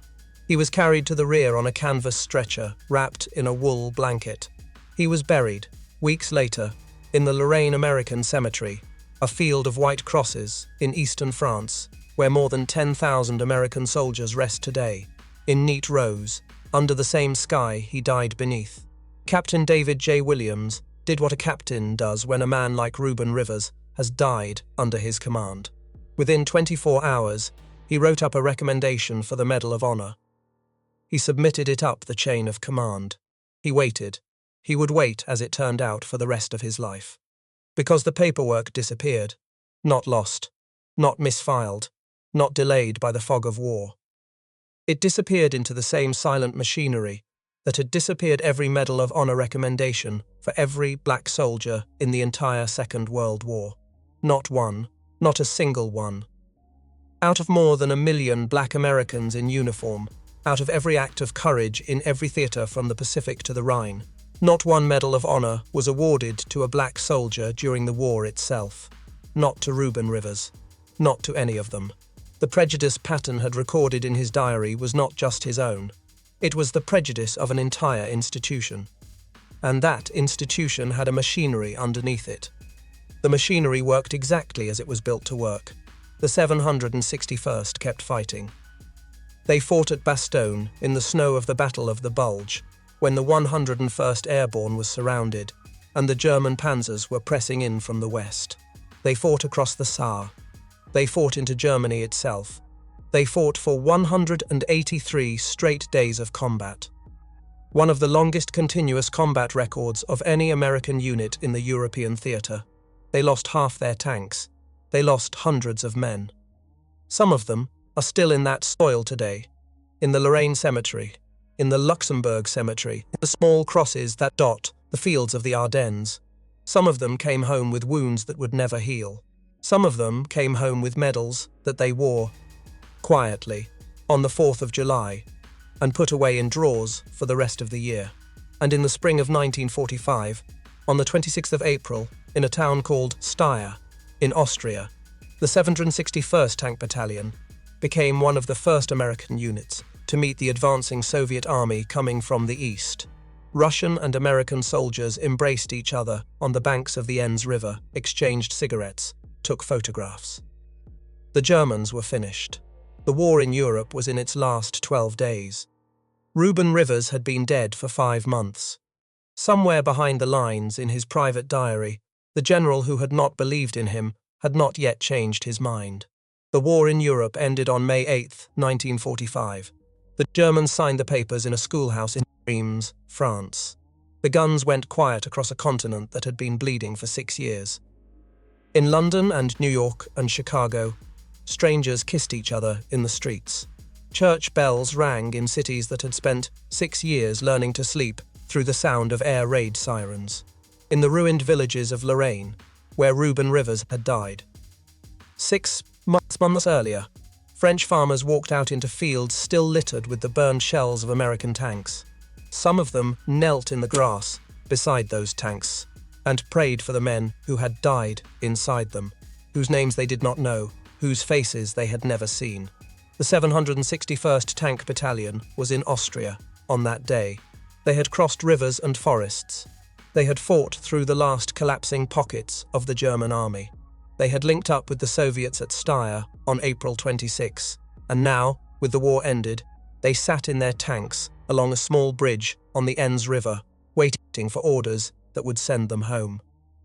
He was carried to the rear on a canvas stretcher, wrapped in a wool blanket. He was buried, weeks later, in the Lorraine American Cemetery, a field of white crosses in eastern France, where more than 10,000 American soldiers rest today, in neat rows, under the same sky he died beneath. Captain David J. Williams did what a captain does when a man like Ruben Rivers has died under his command. Within 24 hours, he wrote up a recommendation for the Medal of Honor. He submitted it up the chain of command. He waited. He would wait, as it turned out, for the rest of his life. Because the paperwork disappeared. Not lost. Not misfiled. Not delayed by the fog of war. It disappeared into the same silent machinery that had disappeared every Medal of Honor recommendation for every black soldier in the entire Second World War. Not one. Not a single one. Out of more than 1 million black Americans in uniform, out of every act of courage in every theater from the Pacific to the Rhine, not one Medal of Honor was awarded to a black soldier during the war itself. Not to Ruben Rivers. Not to any of them. The prejudice Patton had recorded in his diary was not just his own. It was the prejudice of an entire institution. And that institution had a machinery underneath it. The machinery worked exactly as it was built to work. The 761st kept fighting. They fought at Bastogne in the snow of the Battle of the Bulge, when the 101st Airborne was surrounded, and the German Panthers were pressing in from the west. They fought across the Saar. They fought into Germany itself. They fought for 183 straight days of combat. One of the longest continuous combat records of any American unit in the European theatre. They lost half their tanks. They lost hundreds of men. Some of them are still in that soil today. in the Lorraine Cemetery, in the Luxembourg Cemetery, in the small crosses that dot the fields of the Ardennes. Some of them came home with wounds that would never heal. Some of them came home with medals that they wore quietly on the 4th of July and put away in drawers for the rest of the year. And in the spring of 1945, on the 26th of April, in a town called Steyr, in Austria, the 761st Tank Battalion became one of the first American units to meet the advancing Soviet army coming from the east. Russian and American soldiers embraced each other on the banks of the Enns River, exchanged cigarettes, took photographs. The Germans were finished. The war in Europe was in its last 12 days. Ruben Rivers had been dead for 5 months. Somewhere behind the lines in his private diary, the general who had not believed in him had not yet changed his mind. The war in Europe ended on May 8, 1945. The Germans signed the papers in a schoolhouse in Reims, France. The guns went quiet across a continent that had been bleeding for 6 years. In London and New York and Chicago, strangers kissed each other in the streets. Church bells rang in cities that had spent 6 years learning to sleep through the sound of air raid sirens. In the ruined villages of Lorraine, where Ruben Rivers had died. 6 months earlier, French farmers walked out into fields still littered with the burned shells of American tanks. Some of them knelt in the grass beside those tanks and prayed for the men who had died inside them, whose names they did not know, whose faces they had never seen. The 761st Tank Battalion was in Austria on that day. They had crossed rivers and forests. They had fought through the last collapsing pockets of the German army. They had linked up with the Soviets at Steyr on April 26, and now, with the war ended, they sat in their tanks along a small bridge on the Enns River, waiting for orders that would send them home.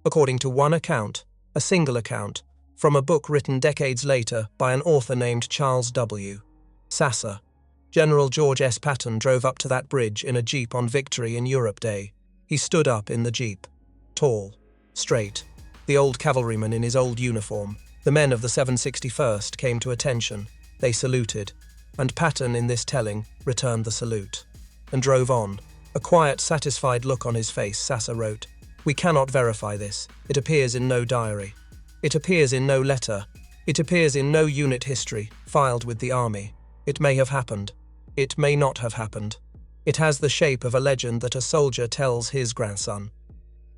According to one account, a single account, from a book written decades later by an author named Charles W. Sasser, General George S. Patton drove up to that bridge in a jeep on Victory in Europe Day. He stood up in the jeep, tall, straight, the old cavalryman in his old uniform. The men of the 761st came to attention. They saluted, and Patton, in this telling, returned the salute, and drove on. A quiet, satisfied look on his face, Sasser wrote. We cannot verify this. It appears in no diary. It appears in no letter. It appears in no unit history filed with the army. It may have happened. It may not have happened. It has the shape of a legend that a soldier tells his grandson,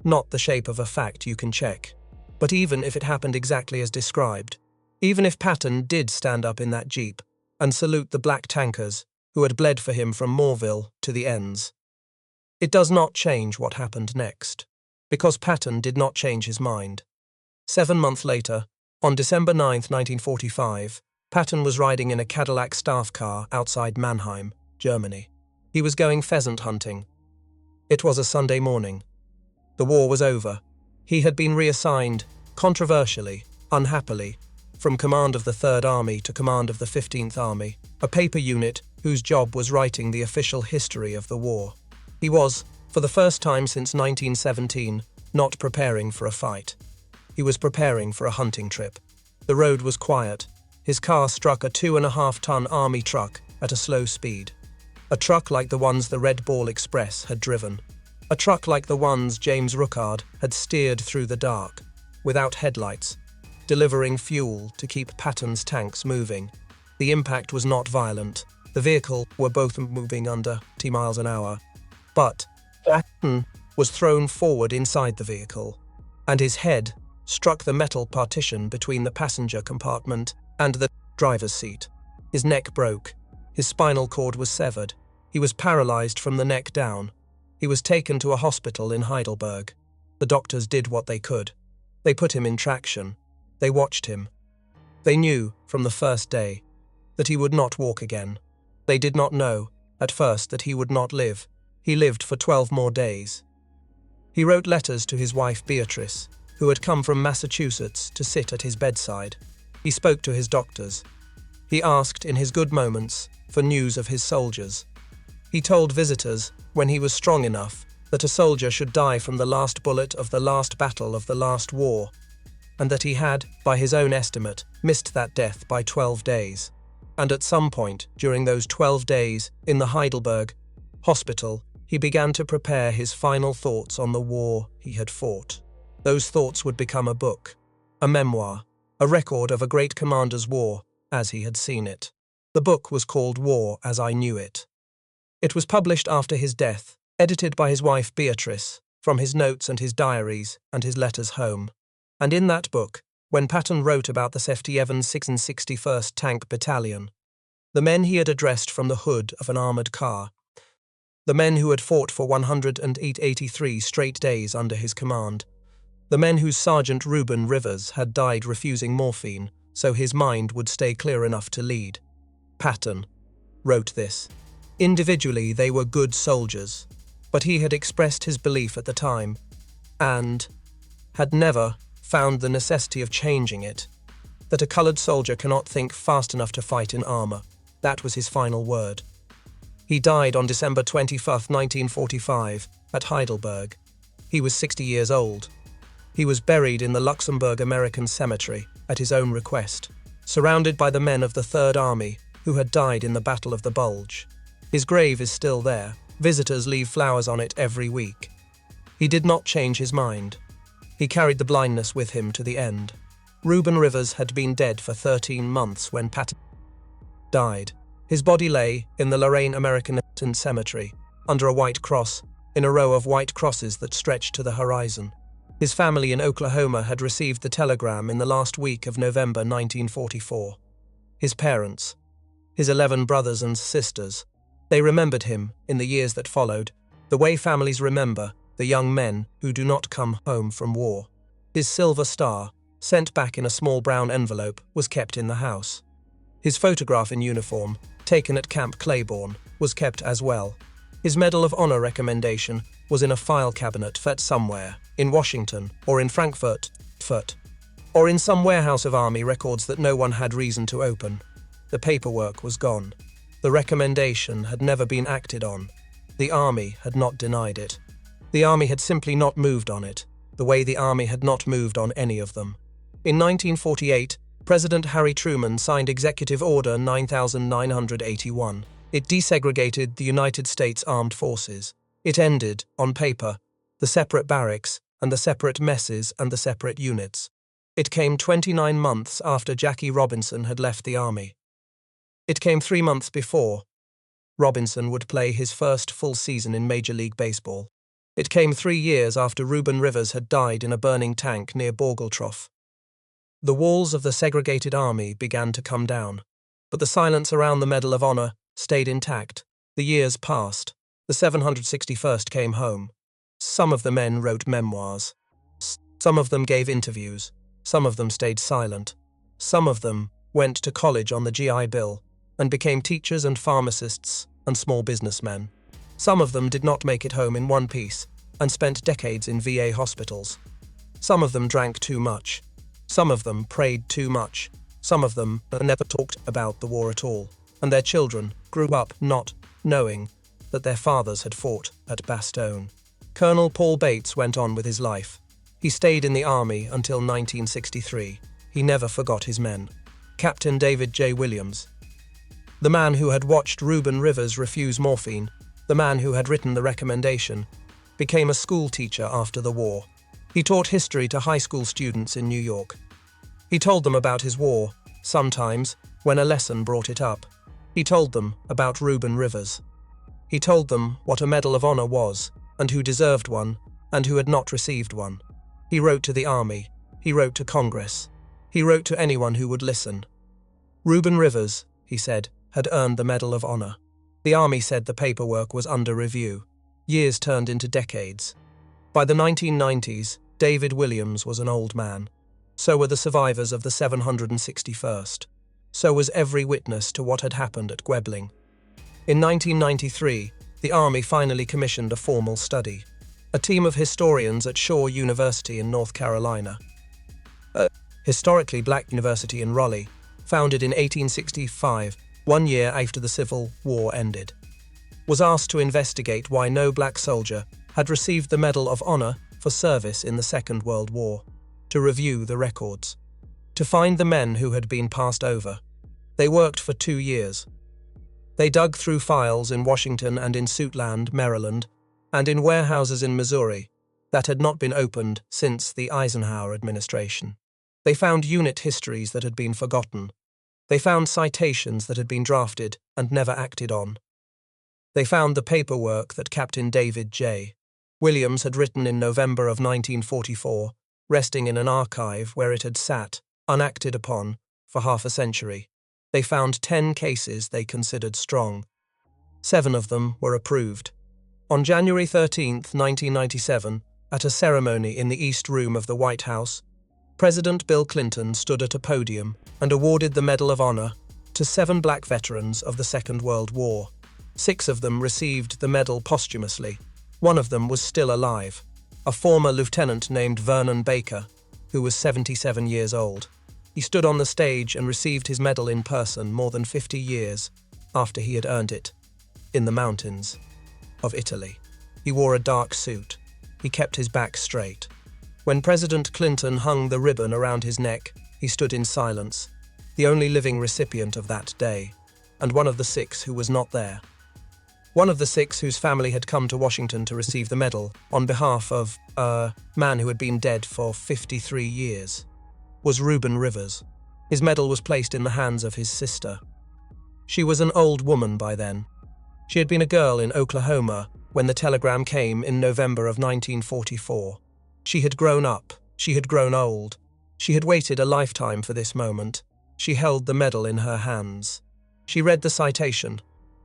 not the shape of a fact you can check. But even if it happened exactly as described, even if Patton did stand up in that jeep and salute the black tankers who had bled for him from Morville to the Enns, it does not change what happened next, because Patton did not change his mind. 7 months later, on December 9, 1945, Patton was riding in a Cadillac staff car outside Mannheim, Germany. He was going pheasant hunting. It was a Sunday morning. The war was over. He had been reassigned, controversially, unhappily, from command of the 3rd Army to command of the 15th Army, a paper unit whose job was writing the official history of the war. He was, for the first time since 1917, not preparing for a fight. He was preparing for a hunting trip. The road was quiet. His car struck a 2.5-ton army truck at a slow speed. A truck like the ones the Red Ball Express had driven. A truck like the ones James Rookard had steered through the dark, without headlights, delivering fuel to keep Patton's tanks moving. The impact was not violent. The vehicle were both moving under 20 miles an hour. But Patton was thrown forward inside the vehicle, and his head struck the metal partition between the passenger compartment and the driver's seat. His neck broke. His spinal cord was severed. He was paralyzed from the neck down. He was taken to a hospital in Heidelberg. The doctors did what they could. They put him in traction. They watched him. They knew, from the first day, that he would not walk again. They did not know, at first, that he would not live. He lived for 12 more days. He wrote letters to his wife Beatrice, who had come from Massachusetts to sit at his bedside. He spoke to his doctors. He asked, in his good moments, for news of his soldiers. He told visitors, when he was strong enough, that a soldier should die from the last bullet of the last battle of the last war, and that he had, by his own estimate, missed that death by 12 days. and at some point during those 12 days in the Heidelberg hospital, he began to prepare his final thoughts on the war he had fought. Those thoughts would become a book, a memoir, a record of a great commander's war as he had seen it. The book was called War as I Knew It. It was published after his death, edited by his wife Beatrice, from his notes and his diaries and his letters home. And in that book, when Patton wrote about the 61st Tank Battalion, the men he had addressed from the hood of an armoured car, the men who had fought for 183 straight days under his command, the men whose Sergeant Ruben Rivers had died refusing morphine so his mind would stay clear enough to lead. Patton wrote this. Individually, they were good soldiers, but he had expressed his belief at the time, and had never found the necessity of changing it, that a coloured soldier cannot think fast enough to fight in armour. That was his final word. He died on December 21, 1945, at Heidelberg. He was 60 years old. He was buried in the Luxembourg American Cemetery at his own request, surrounded by the men of the Third Army who had died in the Battle of the Bulge. His grave is still there. Visitors leave flowers on it every week. He did not change his mind. He carried the blindness with him to the end. Ruben Rivers had been dead for 13 months when Patton died. His body lay in the Lorraine American Cemetery, under a white cross, in a row of white crosses that stretched to the horizon. His family in Oklahoma had received the telegram in the last week of November 1944. His parents, his 11 brothers and sisters, they remembered him in the years that followed, the way families remember the young men who do not come home from war. His silver star, sent back in a small brown envelope, was kept in the house. His photograph in uniform, taken at Camp Claiborne, was kept as well. His Medal of Honor recommendation was in a file cabinet somewhere, in Washington, or in Frankfurt, or in some warehouse of army records that no one had reason to open. The paperwork was gone. The recommendation had never been acted on. The army had not denied it. The army had simply not moved on it, the way the army had not moved on any of them. In 1948, President Harry Truman signed Executive Order 9981. It desegregated the United States Armed Forces. It ended, on paper, the separate barracks and the separate messes and the separate units. It came 29 months after Jackie Robinson had left the army. It came 3 months before Robinson would play his first full season in Major League Baseball. It came 3 years after Ruben Rivers had died in a burning tank near Borgeltroff. The walls of the segregated army began to come down, but the silence around the Medal of Honor stayed intact. The years passed. The 761st came home. Some of the men wrote memoirs. Some of them gave interviews. Some of them stayed silent. Some of them went to college on the GI Bill and became teachers and pharmacists and small businessmen. Some of them did not make it home in one piece and spent decades in VA hospitals. Some of them drank too much. Some of them prayed too much. Some of them never talked about the war at all, and their children grew up not knowing that their fathers had fought at Bastogne. Colonel Paul Bates went on with his life. He stayed in the army until 1963. He never forgot his men. Captain David J. Williams, the man who had watched Ruben Rivers refuse morphine, the man who had written the recommendation, became a school teacher after the war. He taught history to high school students in New York. He told them about his war, sometimes, when a lesson brought it up. He told them about Ruben Rivers. He told them what a Medal of Honor was, and who deserved one, and who had not received one. He wrote to the army. He wrote to Congress. He wrote to anyone who would listen. Ruben Rivers, he said, had earned the Medal of Honor. The army said the paperwork was under review. Years turned into decades. By the 1990s, David Williams was an old man. So were the survivors of the 761st. So was every witness to what had happened at Guébling. In 1993, the Army finally commissioned a formal study. A team of historians at Shaw University in North Carolina, a historically black university in Raleigh, founded in 1865, 1 year after the Civil War ended, was asked to investigate why no black soldier had received the Medal of Honor for service in the Second World War, to review the records, to find the men who had been passed over. They worked for 2 years. They dug through files in Washington and in Suitland, Maryland, and in warehouses in Missouri that had not been opened since the Eisenhower administration. They found unit histories that had been forgotten. They found citations that had been drafted and never acted on. They found the paperwork that Captain David J. Williams had written in November of 1944, resting in an archive where it had sat, unacted upon, for half a century. They found 10 cases they considered strong. 7 of them were approved. On January 13, 1997, at a ceremony in the East Room of the White House, President Bill Clinton stood at a podium and awarded the Medal of Honor to 7 black veterans of the Second World War. 6 of them received the medal posthumously. 1 of them was still alive, a former lieutenant named Vernon Baker, who was 77 years old. He stood on the stage and received his medal in person more than 50 years after he had earned it, in the mountains of Italy. He wore a dark suit. He kept his back straight. When President Clinton hung the ribbon around his neck, he stood in silence, the only living recipient of that day, and one of the 6 who was not there. One of the 6 whose family had come to Washington to receive the medal on behalf of a man who had been dead for 53 years was Ruben Rivers. His medal was placed in the hands of his sister. She was an old woman by then. She had been a girl in Oklahoma when the telegram came in November of 1944. She had grown up. She had grown old. She had waited a lifetime for this moment. She held the medal in her hands. She read the citation,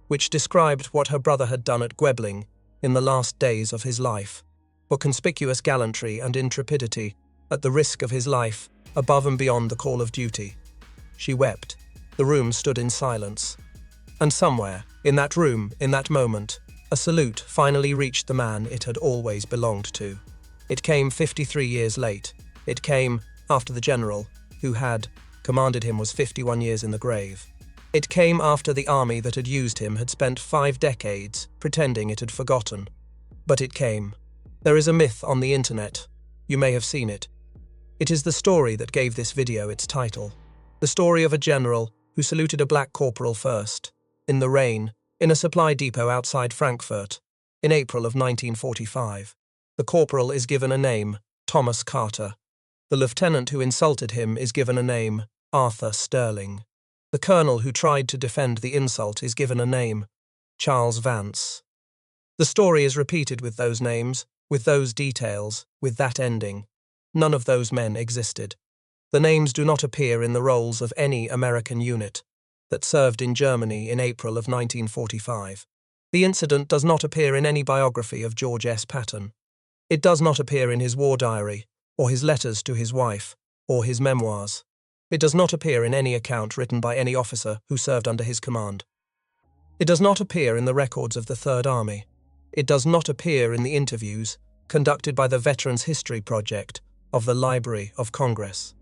which described what her brother had done at Guébling in the last days of his life, for conspicuous gallantry and intrepidity at the risk of his life above and beyond the call of duty. She wept. The room stood in silence. And somewhere, in that room, in that moment, a salute finally reached the man it had always belonged to. It came 53 years late. It came after the general, who had commanded him, was 51 years in the grave. It came after the army that had used him had spent 5 decades pretending it had forgotten. But it came. There is a myth on the internet. You may have seen it. It is the story that gave this video its title. The story of a general who saluted a black corporal first, in the rain, in a supply depot outside Frankfurt, in April of 1945. The corporal is given a name, Thomas Carter. The lieutenant who insulted him is given a name, Arthur Sterling. The colonel who tried to defend the insult is given a name, Charles Vance. The story is repeated with those names, with those details, with that ending. None of those men existed. The names do not appear in the rolls of any American unit that served in Germany in April of 1945. The incident does not appear in any biography of George S. Patton. It does not appear in his war diary, or his letters to his wife, or his memoirs. It does not appear in any account written by any officer who served under his command. It does not appear in the records of the Third Army. It does not appear in the interviews conducted by the Veterans History Project of the Library of Congress.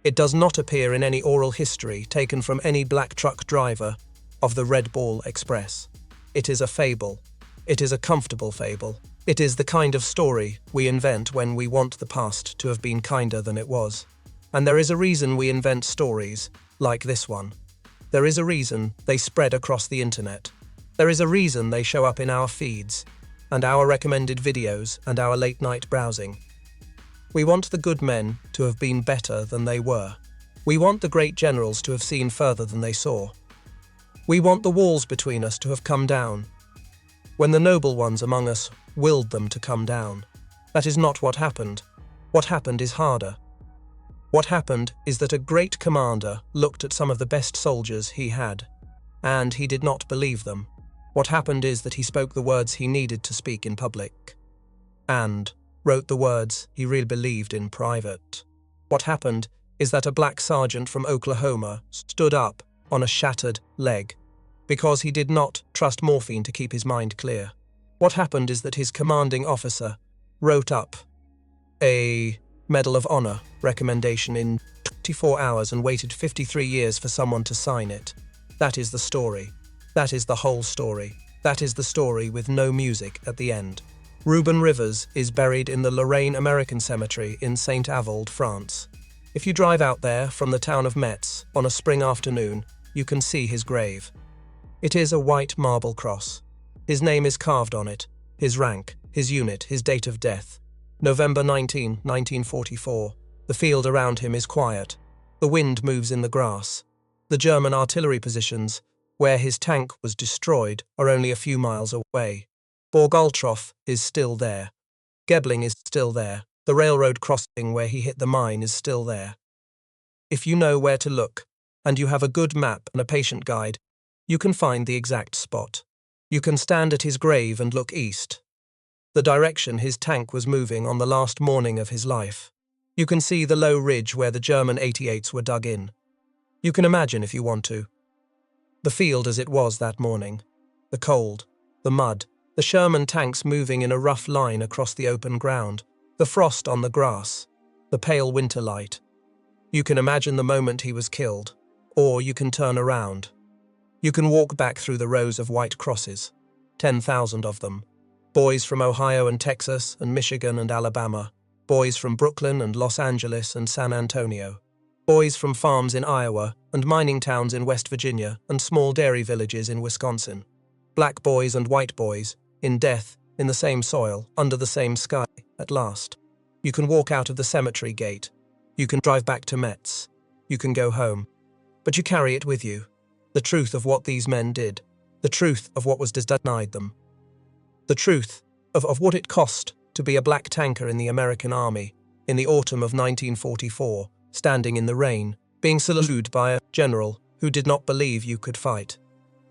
It does not appear in any oral history taken from any black truck driver of the Red Ball Express. It is a fable. It is a comfortable fable. It is the kind of story we invent when we want the past to have been kinder than it was. And there is a reason we invent stories like this one. There is a reason they spread across the internet. There is a reason they show up in our feeds, and our recommended videos, and our late-night browsing. We want the good men to have been better than they were. We want the great generals to have seen further than they saw. We want the walls between us to have come down, when the noble ones among us willed them to come down. That is not what happened. What happened is harder. What happened is that a great commander looked at some of the best soldiers he had, and he did not believe them. What happened is that he spoke the words he needed to speak in public, and wrote the words he really believed in private. What happened is that a black sergeant from Oklahoma stood up on a shattered leg because he did not trust morphine to keep his mind clear. What happened is that his commanding officer wrote up a Medal of Honor recommendation in 24 hours and waited 53 years for someone to sign it. That is the story. That is the whole story. That is the story with no music at the end. Ruben Rivers is buried in the Lorraine American Cemetery in St. Avold, France. If you drive out there from the town of Metz on a spring afternoon, you can see his grave. It is a white marble cross. His name is carved on it, his rank, his unit, his date of death. November 19, 1944. The field around him is quiet. The wind moves in the grass. The German artillery positions, where his tank was destroyed, are only a few miles away. Borgultroff is still there. Guébling is still there. The railroad crossing where he hit the mine is still there. If you know where to look, and you have a good map and a patient guide, you can find the exact spot. You can stand at his grave and look east, the direction his tank was moving on the last morning of his life. You can see the low ridge where the German 88s were dug in. You can imagine, if you want to, the field as it was that morning, the cold, the mud, the Sherman tanks moving in a rough line across the open ground, the frost on the grass, the pale winter light. You can imagine the moment he was killed, or you can turn around. You can walk back through the rows of white crosses, 10,000 of them. Boys from Ohio and Texas and Michigan and Alabama, boys from Brooklyn and Los Angeles and San Antonio, boys from farms in Iowa and mining towns in West Virginia and small dairy villages in Wisconsin. Black boys and white boys, in death, in the same soil, under the same sky, at last. You can walk out of the cemetery gate. You can drive back to Metz. You can go home. But you carry it with you. The truth of what these men did. The truth of what was denied them. The truth of what it cost to be a black tanker in the American Army in the autumn of 1944, standing in the rain, being saluted by a general who did not believe you could fight,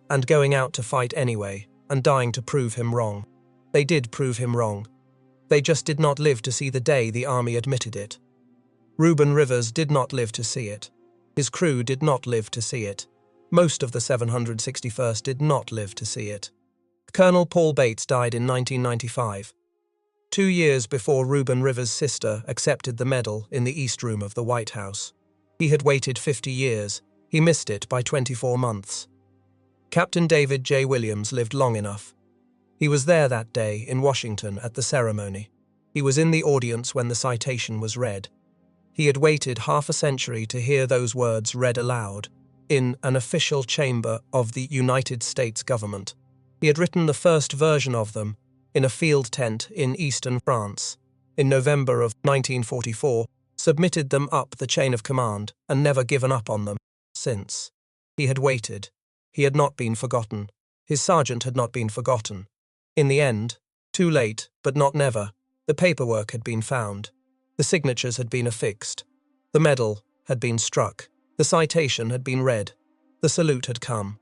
and going out to fight anyway, and dying to prove him wrong. They did prove him wrong. They just did not live to see the day the Army admitted it. Ruben Rivers did not live to see it. His crew did not live to see it. Most of the 761st did not live to see it. Colonel Paul Bates died in 1995, 2 years before Ruben Rivers' sister accepted the medal in the East Room of the White House. He had waited 50 years. He missed it by 24 months. Captain David J. Williams lived long enough. He was there that day in Washington at the ceremony. He was in the audience when the citation was read. He had waited half a century to hear those words read aloud in an official chamber of the United States government. He had written the first version of them in a field tent in eastern France. In November of 1944, submitted them up the chain of command and never given up on them since. He had waited. He had not been forgotten. His sergeant had not been forgotten. In the end, too late, but not never, the paperwork had been found. The signatures had been affixed. The medal had been struck. The citation had been read. The salute had come.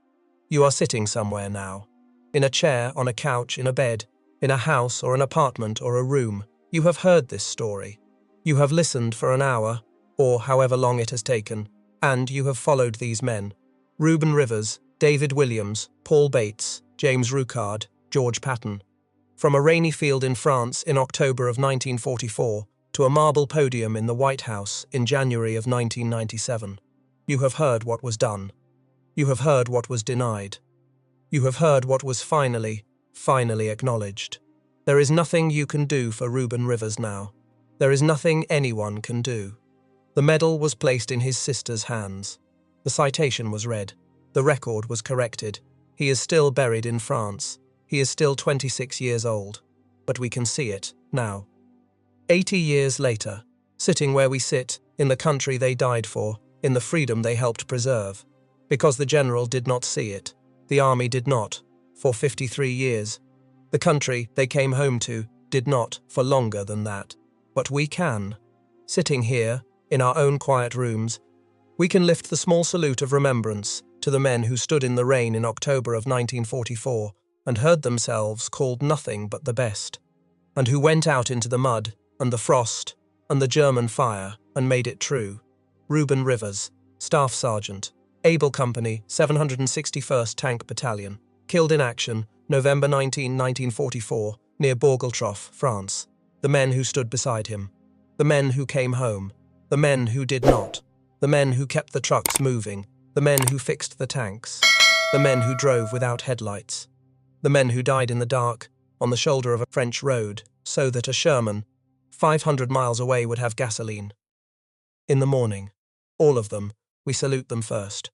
You are sitting somewhere now. In a chair, on a couch, in a bed, in a house or an apartment or a room. You have heard this story. You have listened for an hour, or however long it has taken, and you have followed these men. Ruben Rivers, David Williams, Paul Bates, James Rucard, George Patton. From a rainy field in France in October of 1944 to a marble podium in the White House in January of 1997. You have heard what was done. You have heard what was denied. You have heard what was finally acknowledged. There is nothing you can do for Ruben Rivers now. There is nothing anyone can do. The medal was placed in his sister's hands. The citation was read. The record was corrected. He is still buried in France. He is still 26 years old. But we can see it now. 80 years later, sitting where we sit, in the country they died for, in the freedom they helped preserve. Because the general did not see it. The army did not, for 53 years. The country they came home to did not for longer than that. But we can. Sitting here, in our own quiet rooms, we can lift the small salute of remembrance to the men who stood in the rain in October of 1944 and heard themselves called nothing but the best, and who went out into the mud and the frost and the German fire and made it true. Ruben Rivers, Staff Sergeant, Able Company, 761st Tank Battalion, killed in action, November 19, 1944, near Borgultroff, France. The men who stood beside him. The men who came home. The men who did not. The men who kept the trucks moving. The men who fixed the tanks. The men who drove without headlights. The men who died in the dark, on the shoulder of a French road, so that a Sherman, 500 miles away, would have gasoline. In the morning, all of them, we salute them first.